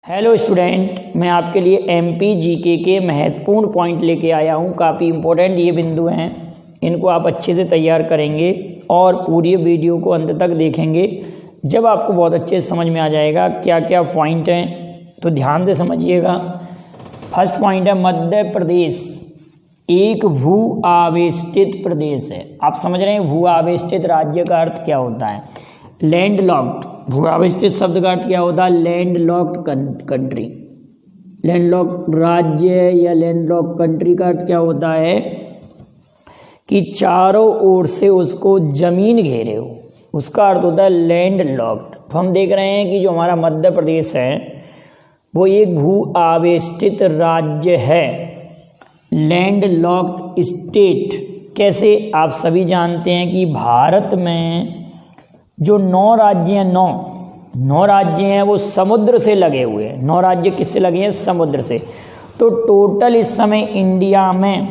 Hello student, मैं आपके लिए एमपी जीके के महत्वपूर्ण पॉइंट लेके आया हूँ। काफ़ी इम्पोर्टेंट ये बिंदु हैं, इनको आप अच्छे से तैयार करेंगे और पूरी वीडियो को अंत तक देखेंगे। जब आपको बहुत अच्छे से समझ में आ जाएगा क्या क्या पॉइंट हैं, तो ध्यान से समझिएगा। फर्स्ट पॉइंट है मध्य प्रदेश एक भू आवेष्टित प्रदेश है। आप समझ रहे हैं भू आवेष्टित राज्य का अर्थ क्या होता है? Land locked. भू आवेष्टित शब्द का अर्थ क्या होता है? Land locked country. Land locked राज्य या लैंड लॉक्ड कंट्री का अर्थ क्या होता है कि चारों ओर से उसको जमीन घेरे हो, उसका अर्थ होता है लैंड लॉक्ड। तो हम देख रहे हैं कि जो हमारा मध्य प्रदेश है वो एक भू आवेष्टित राज्य है, लैंड लॉक्ड स्टेट। कैसे? आप सभी जानते हैं कि भारत में जो 9 राज्य हैं, 9 राज्य हैं वो समुद्र से लगे हुए हैं। 9 राज्य किससे लगे हैं? समुद्र से। तो टोटल इस समय इंडिया में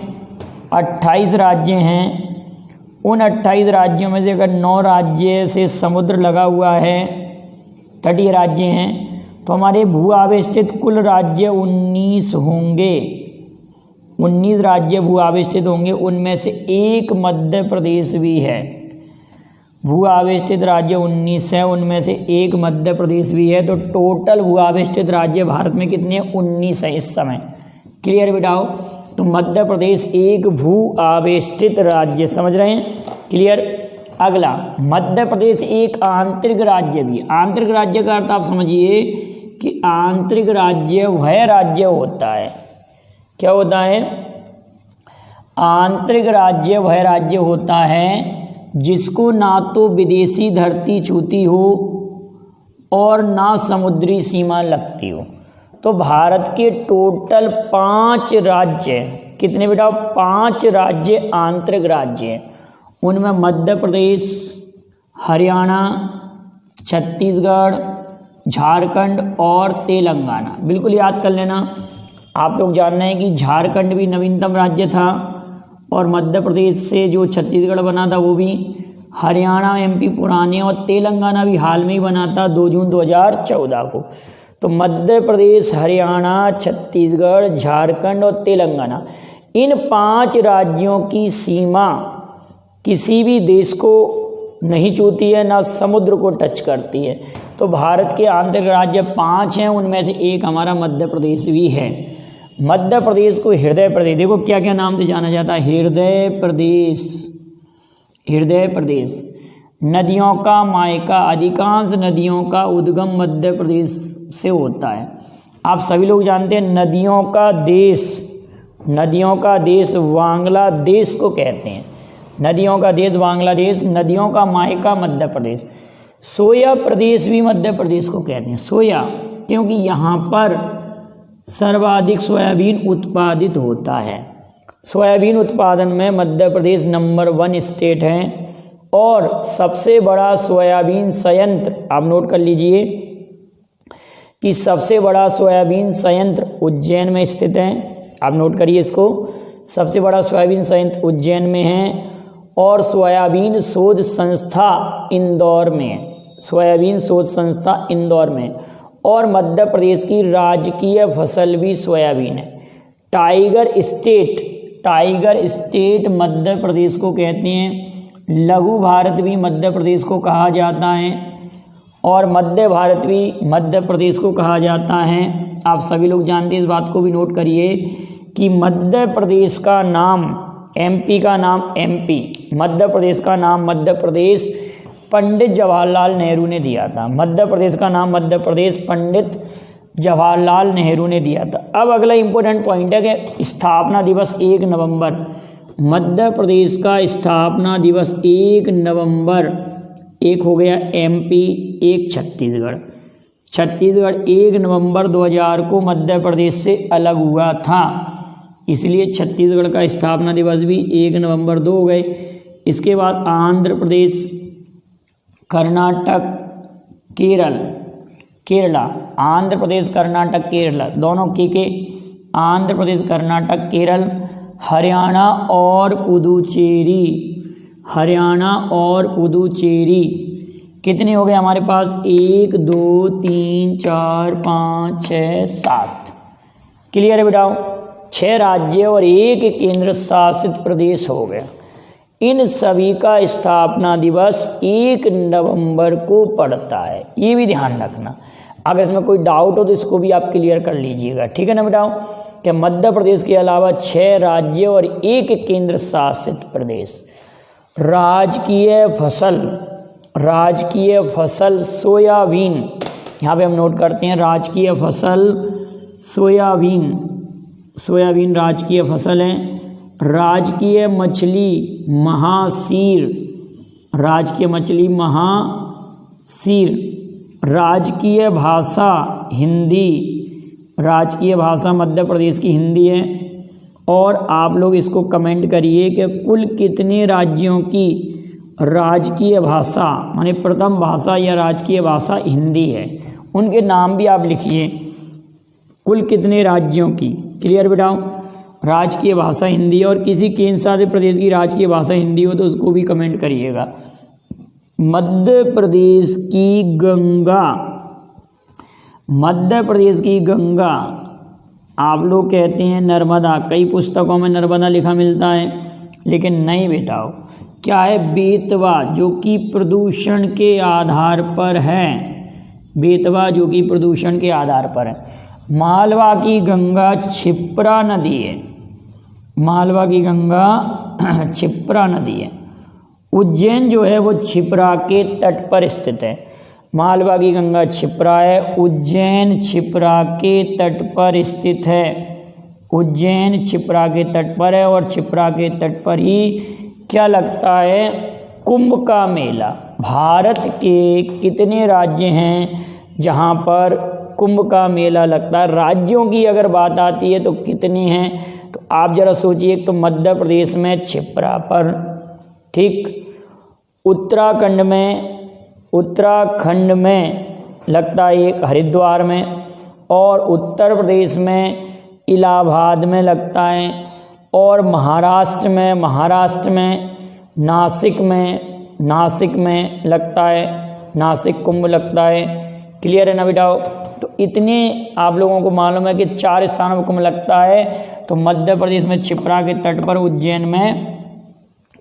28 राज्य हैं। उन 28 राज्यों में से अगर 9 राज्य से समुद्र लगा हुआ है, 30 राज्य हैं, तो हमारे भू आवेष्टित कुल राज्य 19 होंगे। 19 राज्य भू आवेष्टित होंगे, उनमें से एक मध्य प्रदेश भी है। भू आवेष्टित राज्य 19 है, उनमें से एक मध्य प्रदेश भी है। तो टोटल भू आवेष्टित राज्य भारत में कितने हैं? 19 है इस समय। क्लियर बेटाओ? तो मध्य प्रदेश एक भू आवेष्टित राज्य, समझ रहे हैं? क्लियर। अगला, मध्य प्रदेश एक आंतरिक राज्य भी। आंतरिक राज्य का अर्थ आप समझिए कि आंतरिक राज्य वह राज्य होता है, क्या होता है? आंतरिक राज्य वह राज्य होता है जिसको ना तो विदेशी धरती छूती हो और ना समुद्री सीमा लगती हो। तो भारत के टोटल 5 राज्य, कितने बेटा? 5 राज्य आंतरिक राज्य हैं। उनमें मध्य प्रदेश, हरियाणा, छत्तीसगढ़, झारखंड और तेलंगाना। बिल्कुल याद कर लेना। आप लोग जान रहे हैं कि झारखंड भी नवीनतम राज्य था और मध्य प्रदेश से जो छत्तीसगढ़ बना था वो भी, हरियाणा एमपी पुराने, और तेलंगाना भी हाल में ही बना था 2 जून 2014 को। तो मध्य प्रदेश, हरियाणा, छत्तीसगढ़, झारखंड और तेलंगाना, इन 5 राज्यों की सीमा किसी भी देश को नहीं छूती है, ना समुद्र को टच करती है। तो भारत के आंतरिक राज्य 5 हैं, उनमें से एक हमारा मध्य प्रदेश भी है। मध्य प्रदेश को हृदय प्रदेश, देखो क्या क्या नाम से जाना जाता है? हृदय प्रदेश। हृदय प्रदेश नदियों का मायका, अधिकांश नदियों का उद्गम मध्य प्रदेश से होता है। आप सभी लोग जानते हैं नदियों का देश, नदियों का देश बांग्लादेश को कहते हैं। नदियों का देश बांग्लादेश, नदियों का मायका मध्य प्रदेश। सोया प्रदेश भी मध्य प्रदेश को कहते हैं। सोया, क्योंकि यहाँ पर सर्वाधिक सोयाबीन उत्पादित होता है। सोयाबीन उत्पादन में मध्य प्रदेश नंबर 1 स्टेट है और सबसे बड़ा सोयाबीन संयंत्र, आप नोट कर लीजिए कि सबसे बड़ा सोयाबीन संयंत्र उज्जैन में स्थित है। आप नोट करिए इसको, सबसे बड़ा सोयाबीन संयंत्र उज्जैन में है और सोयाबीन शोध संस्था इंदौर में है। सोयाबीन शोध संस्था इंदौर में, और मध्य प्रदेश की राजकीय फसल भी सोयाबीन है। Tiger state, tiger state Madhya Pradesh को कहते हैं। लघु भारत भी मध्य प्रदेश को कहा जाता है और मध्य भारत भी मध्य प्रदेश को कहा जाता है। आप सभी लोग जानते हैं, इस बात को भी नोट करिए कि मध्य प्रदेश का नाम, एमपी का नाम एमपी, मध्य प्रदेश का नाम मध्य प्रदेश पंडित जवाहरलाल नेहरू ने दिया था। मध्य प्रदेश का नाम मध्य प्रदेश पंडित जवाहरलाल नेहरू ने दिया था। अब अगला इंपॉर्टेंट पॉइंट है कि स्थापना दिवस 1 नवंबर। मध्य प्रदेश का स्थापना दिवस 1 नवंबर, एक हो गया एमपी, एक छत्तीसगढ़। छत्तीसगढ़ 1 नवंबर 2000 को मध्य प्रदेश से अलग हुआ था, इसलिए छत्तीसगढ़ का स्थापना दिवस भी 1 नवंबर 2 हो गए। इसके बाद आंध्र प्रदेश, कर्नाटक, केरला, आंध्र प्रदेश, कर्नाटक, केरला, दोनों के आंध्र प्रदेश, कर्नाटक, केरल, हरियाणा और पुदुचेरी, हरियाणा और पुदुचेरी, कितने हो गए हमारे पास? 1 2 3 4 5 6 7। क्लियर है बेटाओ? 6 राज्य और 1 केंद्र शासित प्रदेश हो गया। इन सभी का स्थापना दिवस 1 नवंबर को पड़ता है, ये भी ध्यान रखना। अगर इसमें कोई डाउट हो तो इसको भी आप क्लियर कर लीजिएगा, ठीक है ना बेटाओ? कि मध्य प्रदेश के अलावा 6 राज्य और 1 केंद्र शासित प्रदेश। राजकीय फसल सोयाबीन, यहाँ पे हम नोट करते हैं राजकीय फसल सोयाबीन राजकीय फसल है। राजकीय मछली महासीर, राजकीय भाषा हिंदी, राजकीय भाषा मध्य प्रदेश की हिंदी है। और आप लोग इसको कमेंट करिए कि कुल कितने राज्यों की राजकीय भाषा माने प्रथम भाषा या राजकीय भाषा हिंदी है, उनके नाम भी आप लिखिए, कुल कितने राज्यों की। क्लियर बेटाओ? राजकीय भाषा हिंदी, और किसी केंद्र शासित प्रदेश की राजकीय भाषा हिंदी हो तो उसको भी कमेंट करिएगा। मध्य प्रदेश की गंगा आप लोग कहते हैं नर्मदा, कई पुस्तकों में नर्मदा लिखा मिलता है, लेकिन नहीं बेटाओ, क्या है? बेतवा, जो कि प्रदूषण के आधार पर है। बेतवा जो कि प्रदूषण के आधार पर है। मालवा की गंगा क्षिप्रा नदी है, मालवा की गंगा क्षिप्रा नदी है। उज्जैन जो है वो क्षिप्रा के तट पर स्थित है। मालवा की गंगा क्षिप्रा है, उज्जैन क्षिप्रा के तट पर स्थित है। उज्जैन क्षिप्रा के तट पर है, और क्षिप्रा के तट पर ही क्या लगता है? कुंभ का मेला। भारत के कितने राज्य हैं जहाँ पर कुंभ का मेला लगता है? राज्यों की अगर बात आती है तो कितने हैं? तो आप जरा सोचिए, तो मध्य प्रदेश में क्षिप्रा पर, ठीक, उत्तराखंड में लगता है एक हरिद्वार में, और उत्तर प्रदेश में इलाहाबाद में लगता है, और महाराष्ट्र में नासिक में लगता है, नासिक कुंभ लगता है। क्लियर है ना बेटाओ? तो इतने आप लोगों को मालूम है कि 4 स्थानों पर कुंभ लगता है। तो मध्य प्रदेश में क्षिप्रा के तट पर, उज्जैन में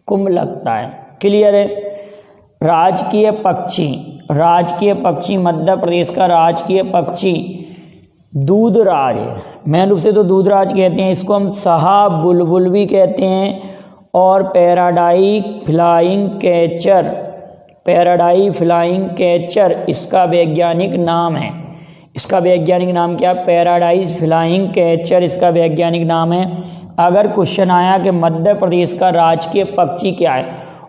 कुंभ लगता है। क्लियर है? राजकीय पक्षी मध्य प्रदेश का राजकीय पक्षी दूधराज है। मेन रूप से तो दूधराज कहते हैं, इसको हम सहा बुलबुल भी कहते हैं, और पैराडाई फ्लाइंग कैचर इसका वैज्ञानिक नाम है। इसका वैज्ञानिक नाम क्या? पैराडाइज फ्लाइंग कैचर इसका वैज्ञानिक नाम है। अगर क्वेश्चन आया कि मध्य प्रदेश का राजकीय पक्षी क्या है,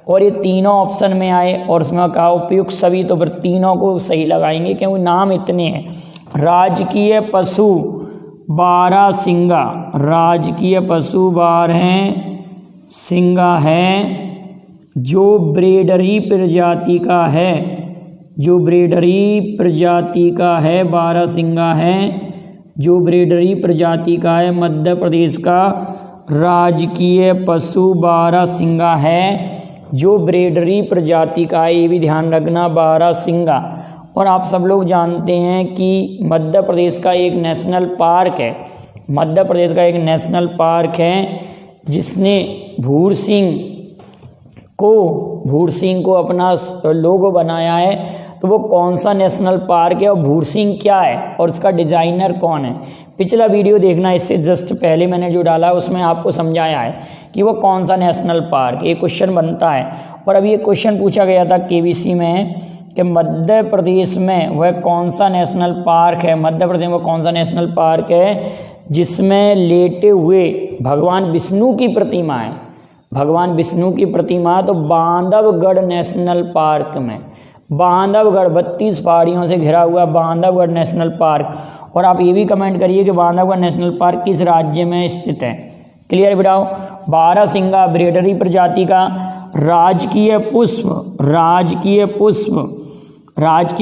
और ये तीनों ऑप्शन में आए और उसमें कहा उपयुक्त सभी, तो फिर तीनों को सही लगाएंगे क्योंकि नाम इतने हैं। राजकीय पशु बारहसिंगा, राजकीय पशु बारहसिंगा है, जो ब्रेडरी प्रजाति का है, बारहसिंगा है जो ब्रेडरी प्रजाति का है। मध्य प्रदेश का राजकीय पशु बारहसिंगा है जो ब्रेडरी प्रजाति का है, ये भी ध्यान रखना, बारहसिंगा। और आप सब लोग जानते हैं कि मध्य प्रदेश का एक नेशनल पार्क है, जिसने भूर सिंह को अपना लोगो बनाया है। तो वो कौन सा नेशनल पार्क है और भूर सिंह क्या है और उसका डिज़ाइनर कौन है? पिछला वीडियो देखना, इससे जस्ट पहले मैंने जो डाला उसमें आपको समझाया है कि वो कौन सा नेशनल पार्क, ये क्वेश्चन बनता है। और अभी ये क्वेश्चन पूछा गया था केबीसी में कि मध्य प्रदेश में वह कौन सा नेशनल पार्क है, मध्य प्रदेश में कौन सा नेशनल पार्क है जिसमें लेटे हुए भगवान विष्णु की प्रतिमा है। भगवान विष्णु की प्रतिमा तो बांधवगढ़ नेशनल पार्क में, बांधवगढ़ 32 पहाड़ियों से घिरा हुआ बांधवगढ़ नेशनल पार्क। और आप ये भी कमेंट करिए कि बांधवगढ़ नेशनल पार्क किस राज्य में स्थित है। क्लियर बिठाओ। बारहसिंगा ब्रेडरी प्रजाति का राजकीय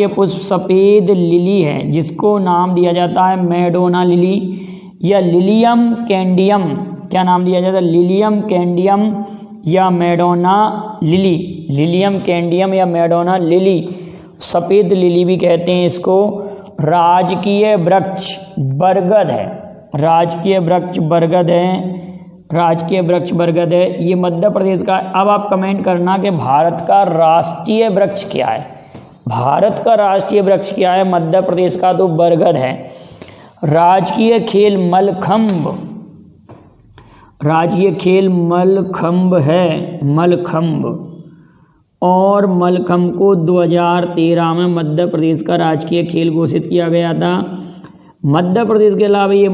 पुष्प सफ़ेद लिली है, जिसको नाम दिया जाता है मैडोना लिली या लिलियम कैंडियम। क्या नाम दिया जाता है? लिलियम कैंडियम या मैडोना लिली, लिलियम कैंडियम या मैडोना लिली। सफ़ेद लिली भी कहते हैं इसको। राजकीय वृक्ष बरगद है, राजकीय वृक्ष बरगद है, राजकीय वृक्ष बरगद है, ये मध्य प्रदेश का। अब आप कमेंट करना कि भारत का राष्ट्रीय वृक्ष क्या है, भारत का राष्ट्रीय वृक्ष क्या है, मध्य प्रदेश का तो बरगद है। राजकीय खेल मलखंब, राजकीय खेल मलखंब है, मलखंब। और मलखंब को 2013 में मध्य प्रदेश का राजकीय खेल घोषित किया गया था। मध्य प्रदेश के अलावा ये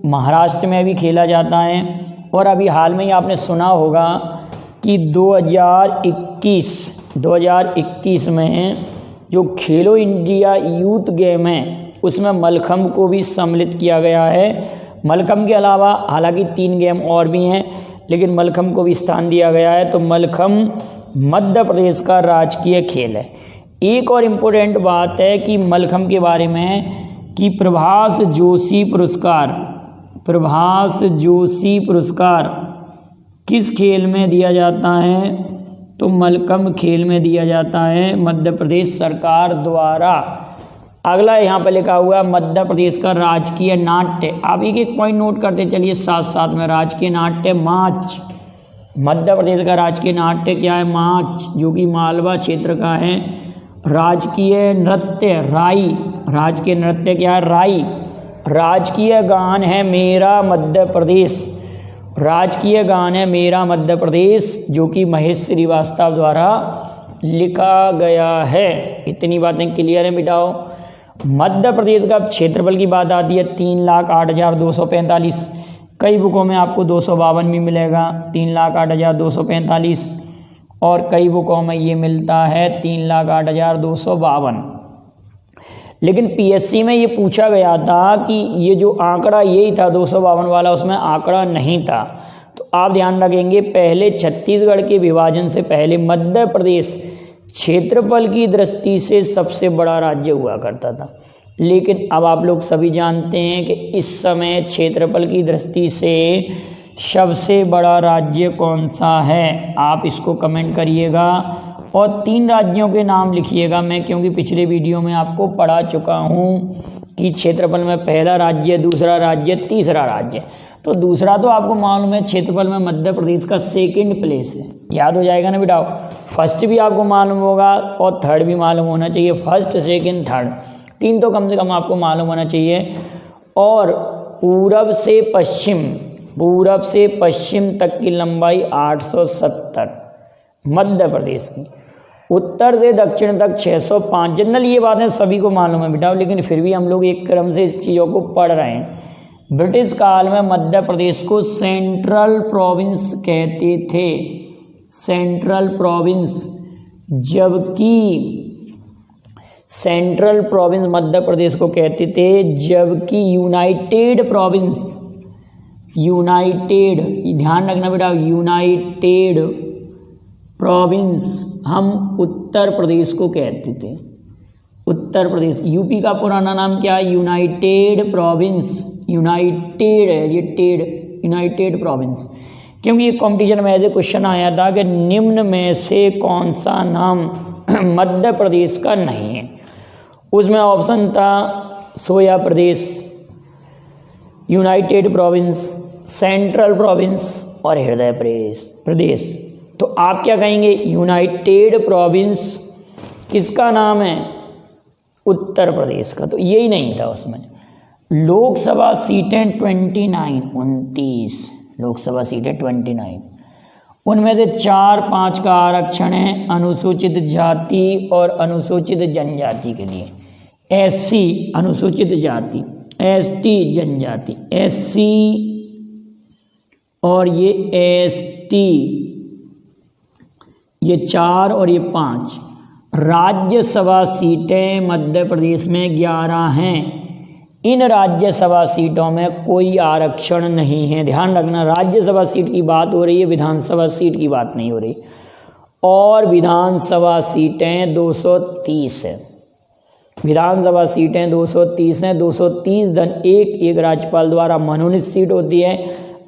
महाराष्ट्र में भी खेला जाता है। और अभी हाल में ही आपने सुना होगा कि 2021 में जो खेलो इंडिया यूथ गेम है उसमें मलखंब को भी सम्मिलित किया गया है। मलखंब के अलावा हालांकि 3 गेम और भी हैं, लेकिन मलखंब को भी स्थान दिया गया है। तो मलखंब मध्य प्रदेश का राजकीय खेल है। एक और इम्पोर्टेंट बात है कि मलखंब के बारे में कि प्रभाष जोशी पुरस्कार, प्रभाष जोशी पुरस्कार किस खेल में दिया जाता है, तो मलखंब खेल में दिया जाता है मध्य प्रदेश सरकार द्वारा। अगला यहाँ पर लिखा हुआ मध्य प्रदेश का राजकीय नाट्य, आप एक पॉइंट नोट करते चलिए साथ साथ में। राजकीय नाट्य माच, मध्य प्रदेश का राजकीय नाट्य क्या है, माच, जो कि मालवा क्षेत्र का है। राजकीय नृत्य राई, राजकीय नृत्य क्या है, राई। राजकीय गान है मेरा मध्य प्रदेश, राजकीय गान है मेरा मध्य प्रदेश, जो कि महेश श्रीवास्तव द्वारा लिखा गया है। इतनी बातें क्लियर हैं बेटाओ। मध्य प्रदेश का क्षेत्रफल की बात आती है 3,08,245, कई बुकों में आपको 252 भी मिलेगा, 3,08,245, और कई बुकों में ये मिलता है 3,08,252। लेकिन पीएससी में ये पूछा गया था कि ये जो आंकड़ा यही था 252 वाला, उसमें आंकड़ा नहीं था। तो आप ध्यान रखेंगे पहले छत्तीसगढ़ के विभाजन से पहले मध्य प्रदेश क्षेत्रफल की दृष्टि से सबसे बड़ा राज्य हुआ करता था। लेकिन अब आप लोग सभी जानते हैं कि इस समय क्षेत्रफल की दृष्टि से सबसे बड़ा राज्य कौन सा है, आप इसको कमेंट करिएगा और 3 राज्यों के नाम लिखिएगा। मैं क्योंकि पिछले वीडियो में आपको पढ़ा चुका हूँ कि क्षेत्रफल में पहला राज्य, दूसरा राज्य, तीसरा राज्य। तो दूसरा तो आपको मालूम है, क्षेत्रफल में मध्य प्रदेश का 2nd प्लेस है, याद हो जाएगा ना बेटा। फर्स्ट भी आपको मालूम होगा और थर्ड भी मालूम होना चाहिए, फर्स्ट, सेकंड, थर्ड, 3 तो कम से कम आपको मालूम होना चाहिए। और पूरब से पश्चिम तक की लंबाई 870 मध्य प्रदेश की, उत्तर से दक्षिण तक 605। जनरल ये बातें सभी को मालूम है बेटा, लेकिन फिर भी हम लोग एक क्रम से इस चीज़ों को पढ़ रहे हैं। ब्रिटिश काल में मध्य प्रदेश को सेंट्रल प्रोविंस कहते थे, सेंट्रल प्रोविंस, जबकि सेंट्रल प्रोविंस मध्य प्रदेश को कहते थे, जबकि यूनाइटेड प्रोविंस, यूनाइटेड, ध्यान रखना बेटा, यूनाइटेड प्रोविंस हम उत्तर प्रदेश को कहते थे। उत्तर प्रदेश, यूपी का पुराना नाम क्या है, यूनाइटेड प्रोविंस, यूनाइटेड है ये, टेड, यूनाइटेड प्रोविंस। क्योंकि ये कंपटीशन में ऐसे क्वेश्चन आया था कि निम्न में से कौन सा नाम मध्य प्रदेश का नहीं है। उसमें ऑप्शन था सोया प्रदेश, यूनाइटेड प्रोविंस, सेंट्रल प्रोविंस और हृदय प्रदेश। तो आप क्या कहेंगे, यूनाइटेड प्रोविंस किसका नाम है, उत्तर प्रदेश का। तो यही नहीं था उसमें। लोकसभा सीटें 29 लोकसभा सीटें 29, उनमें से 4-5 का आरक्षण है अनुसूचित जाति और अनुसूचित जनजाति के लिए। एससी अनुसूचित जाति, एसटी जनजाति, एससी और ये एसटी, ये 4 और ये 5। राज्यसभा सीटें मध्य प्रदेश में 11 हैं। इन राज्यसभा सीटों में कोई आरक्षण नहीं है, ध्यान रखना। राज्यसभा सीट की बात हो रही है, विधानसभा सीट की बात नहीं हो रही। और विधानसभा सीटें 230 है, विधानसभा सीटें 230 हैं। 230 धन 1 एक राज्यपाल द्वारा मनोनीत सीट होती है।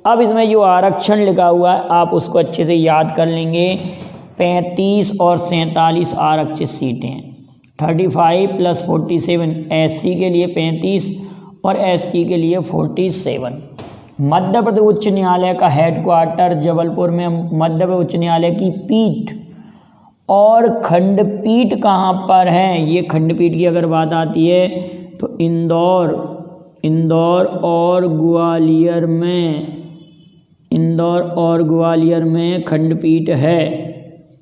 अब इसमें जो आरक्षण लिखा हुआ है आप उसको अच्छे से याद कर लेंगे। 35 और 47 आरक्षित सीटें हैं। 35 + 47, SC के लिए 35 और ST के लिए 47। मध्य प्रदेश उच्च न्यायालय का हेडक्वार्टर जबलपुर में, मध्य प्रदेश उच्च न्यायालय की पीठ और खंडपीठ कहाँ पर है? ये खंडपीठ की अगर बात आती है तो इंदौर और ग्वालियर में खंडपीठ है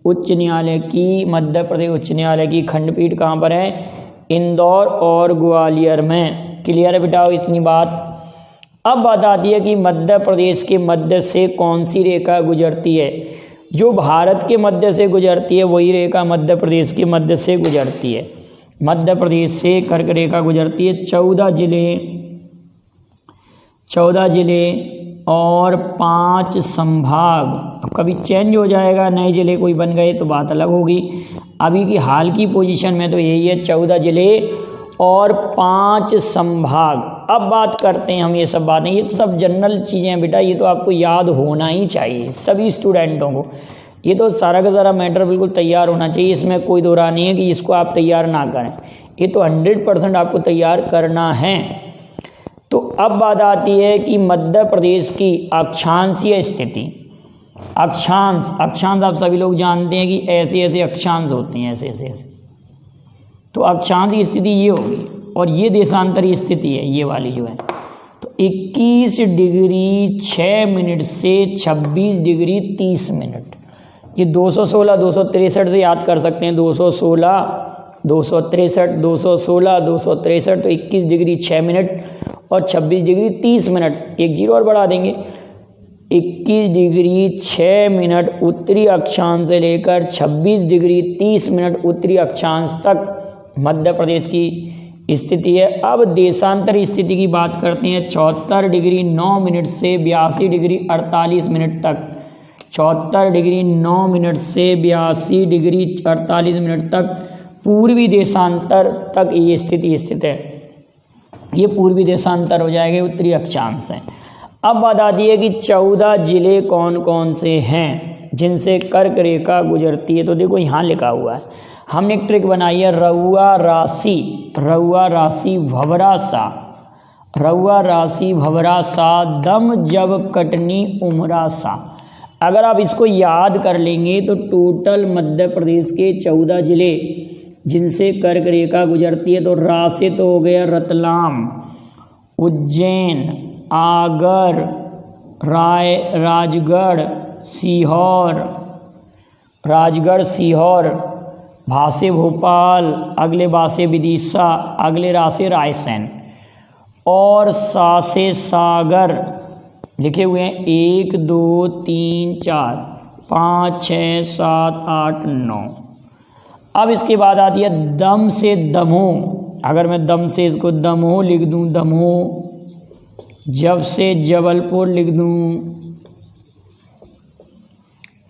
उच्च न्यायालय की। मध्य प्रदेश उच्च न्यायालय की खंडपीठ कहाँ पर है? इंदौर और ग्वालियर में। क्लियर है बेटा इतनी बात। अब बात आती है कि मध्य प्रदेश के मध्य से कौन सी रेखा गुजरती है? जो भारत के मध्य से गुजरती है वही रेखा मध्य प्रदेश के मध्य से गुजरती है। मध्य प्रदेश से कर्क रेखा गुजरती है। 14 जिले और 5 संभाग। अब कभी चेंज हो जाएगा, नए जिले कोई बन गए तो बात अलग होगी। अभी की हाल की पोजीशन में तो यही है, 14 जिले और 5 संभाग। अब बात करते हैं हम ये सब बातें, ये तो सब जनरल चीज़ें हैं बेटा, ये तो आपको याद होना ही चाहिए सभी स्टूडेंटों को। ये तो सारा का सारा मैटर बिल्कुल तैयार होना चाहिए, इसमें कोई दो राय नहीं है कि इसको आप तैयार ना करें। ये तो 100% आपको तैयार करना है। तो अब बात आती है कि मध्य प्रदेश की अक्षांशीय स्थिति। अक्षांश आप सभी लोग जानते हैं कि ऐसे ऐसे अक्षांश होते हैं, ऐसे। तो अक्षांश की स्थिति ये होगी और ये देशांतरीय स्थिति है, ये वाली जो है। तो 21 डिग्री 6 मिनट से 26 डिग्री 30 मिनट। ये 216 263 से याद कर सकते हैं। 216 263 तो 21 डिग्री 6 मिनट और 26 डिग्री 30 मिनट। एक जीरो और बढ़ा देंगे। 21 डिग्री 6 मिनट उत्तरी अक्षांश से लेकर 26 डिग्री 30 मिनट उत्तरी अक्षांश तक मध्य प्रदेश की स्थिति है। अब देशांतर स्थिति की बात करते हैं। 74 डिग्री 9 मिनट से 82 डिग्री 48 मिनट तक। 74 डिग्री 9 मिनट से 82 डिग्री 48 मिनट तक पूर्वी देशांतर तक ये स्थिति स्थित है। ये पूर्वी देशांतर हो जाएगा, उत्तरी अक्षांश है। अब बात आती है कि 14 जिले कौन कौन से हैं जिनसे कर्क रेखा गुजरती है। तो देखो यहाँ लिखा हुआ है, हमने एक ट्रिक बनाई है। रउआ राशि भवरा सा दम जब कटनी उमरा सा। अगर आप इसको याद कर लेंगे तो टोटल मध्य प्रदेश के 14 जिले जिनसे कर्क रेखा गुजरती है। तो रा से तो हो गया रतलाम, उज्जैन, आगर, राजगढ़, सीहोर, भा से भोपाल, अगले बा से विदिशा, अगले रा से रायसेन और सा से सागर लिखे हुए हैं। 1 2 3 4 5 6 7 8 9। अब इसके बाद आती है दम से दमोह। अगर मैं दम से इसको दमोह लिख दूं, दमोह, जब से जबलपुर लिख दूं,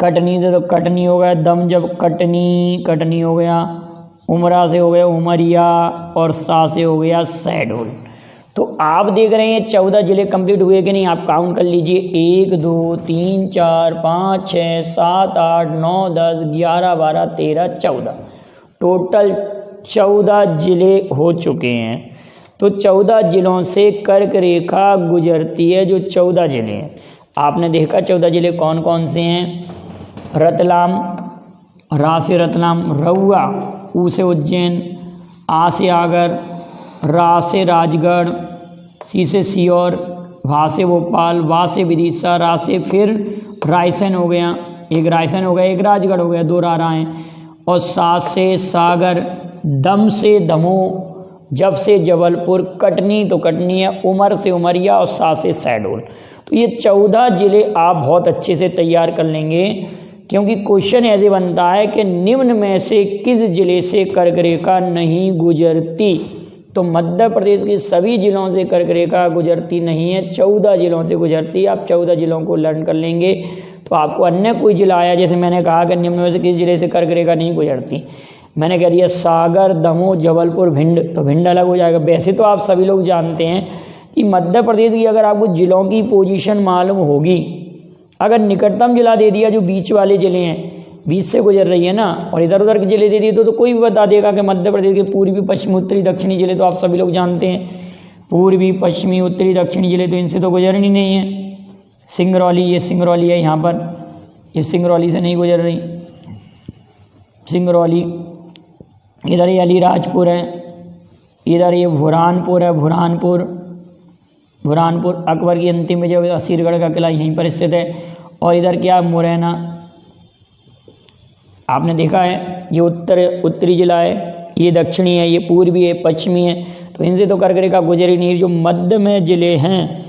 कटनी से तो कटनी हो गया, दम जब कटनी हो गया, उमरा से हो गया उमरिया और सा से हो गया शहडोल। तो आप देख रहे हैं 14 जिले कंप्लीट हुए कि नहीं, आप काउंट कर लीजिए। 1 2 3 4 5 6 7 8 9 10 11 12 13 14, टोटल 14 जिले हो चुके हैं। तो 14 जिलों से कर्क रेखा गुजरती है। जो 14 जिले हैं आपने देखा, 14 जिले कौन कौन से हैं। रतलाम, रा से रतलाम, रउआ, ऊ से उज्जैन, आ से आगर, रा से राजगढ़, सी से सीहोर, भा से भोपाल, वा से विदिशा, रा से फिर रायसेन हो गया, एक रायसेन हो गया, एक राजगढ़ हो गया, 2 राय, और सा से सागर, दम से दमोह, जब से जबलपुर, कटनी तो कटनी है, उमर से उमरिया और सा से शहडोल। तो ये 14 जिले आप बहुत अच्छे से तैयार कर लेंगे, क्योंकि क्वेश्चन ऐसे बनता है कि निम्न में से किस जिले से कर्क रेखा नहीं गुजरती। तो मध्य प्रदेश के सभी जिलों से कर्क रेखा गुजरती नहीं है, 14 जिलों से गुजरती है। आप 14 जिलों को लर्न कर लेंगे तो आपको अन्य कोई जिला आया, जैसे मैंने कहा कि निम्न में से किस जिले से कर्क रेखा नहीं गुजरती, मैंने कह दिया सागर, दमोह, जबलपुर, भिंड, तो भिंड अलग हो जाएगा। वैसे तो आप सभी लोग जानते हैं कि मध्य प्रदेश की अगर आपको जिलों की पोजीशन मालूम होगी, अगर निकटतम जिला दे दिया जो बीच वाले जिले हैं, बीच से गुजर रही है ना, और इधर उधर के जिले दे दिए तो कोई भी बता देगा कि मध्य प्रदेश के पूर्वी पश्चिमी उत्तरी दक्षिणी जिले तो आप सभी लोग जानते हैं, पूर्वी पश्चिमी उत्तरी दक्षिणी जिले तो इनसे तो गुजरनी नहीं है। सिंगरौली, ये सिंगरौली है यहाँ पर, ये सिंगरौली से नहीं गुजर रही सिंगरौली। इधर ये अलीराजपुर है, इधर ये बुरहानपुर है, बुरहानपुर अकबर की अंतिम में जो असीरगढ़ का किला यहीं पर स्थित है। और इधर क्या मुरैना, आपने देखा है ये उत्तरी जिला है, ये दक्षिणी है, ये पूर्वी है, पश्चिमी है, तो इनसे तो कर्क रेखा गुजरी नहीं। जो मध्य में जिले हैं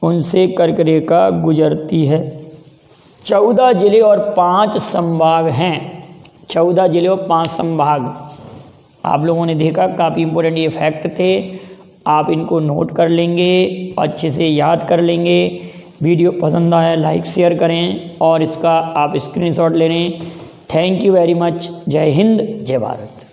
उनसे कर्क रेखा गुजरती है। 14 जिले और 5 संभाग हैं, 14 जिले और 5 संभाग आप लोगों ने देखा, काफ़ी इंपॉर्टेंट ये फैक्ट थे, आप इनको नोट कर लेंगे, अच्छे से याद कर लेंगे। वीडियो पसंद आया लाइक शेयर करें और इसका आप स्क्रीनशॉट ले लें। Thank you very much. जय हिंद, जय भारत।